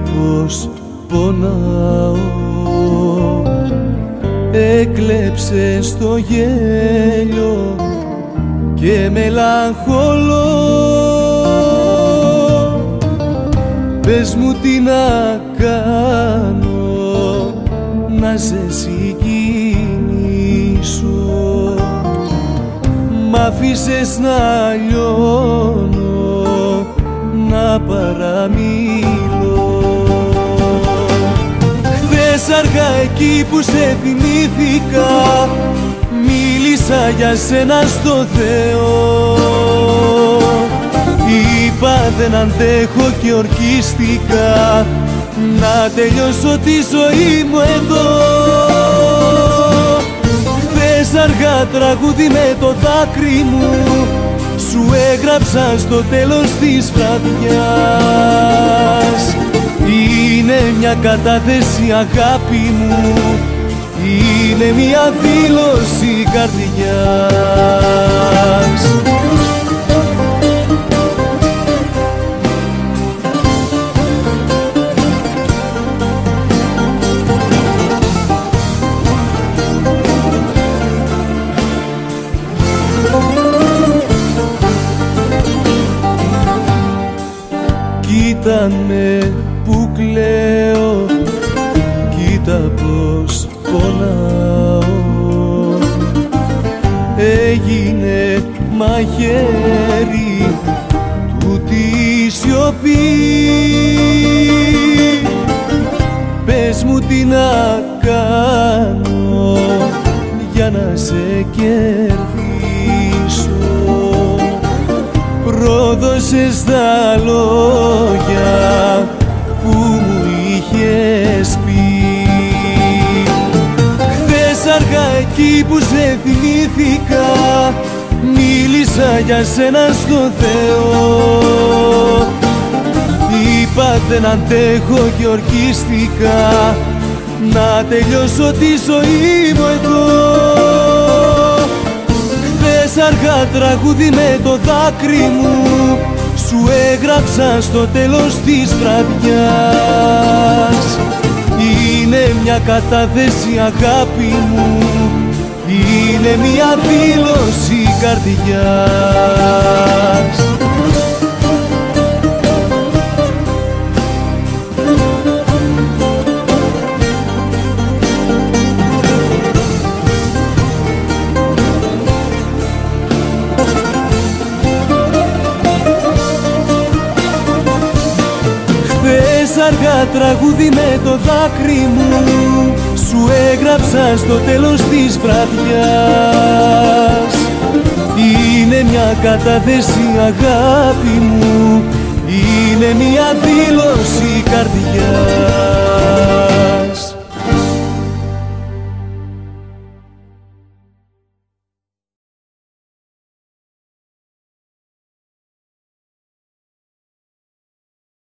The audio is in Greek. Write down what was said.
πως πονάω, έκλεψες το γέλιο και μελαγχολώ. Πες μου τι να κάνω να σε συγκινήσω, μ' άφησες να λιώνω, να παραμιλώ. Χθες αργά εκεί που σε θυμήθηκα, μίλησα για σένα στο Θεό. Είπα δεν αντέχω και ορκίστηκα να τελειώσω τη ζωή μου εδώ. Χθες αργά τραγούδι με το δάκρυ μου σου έγραψα στο τέλος της βραδιάς. Είναι μια κατάθεση αγάπη μου, είναι μια δήλωση καρδιάς. Κοίτα με που κλαίω, κοίτα πως πονάω. Έγινε μαχαίρι τούτη η σιωπή. Πες μου τι να κάνω για να σε κερδίσω. Πρόδωσες τα λόγια που μου είχες πει. Χθες αργά εκεί που σε θυμήθηκα, μίλησα για σένα στο Θεό. Είπα δεν αντέχω και ορκίστηκα να τελειώσω τη ζωή μου εδώ. Αργά τραγούδι με το δάκρυ μου σου έγραψα στο τέλος της βραδιάς. Είναι μια κατάθεση αγάπη μου, είναι μια δήλωση καρδιάς. Αργά τραγούδι με το δάκρυ μου σου έγραψα στο τέλος της βραδιάς. Είναι μια κατάθεση αγάπη μου, είναι μια δήλωση καρδιάς.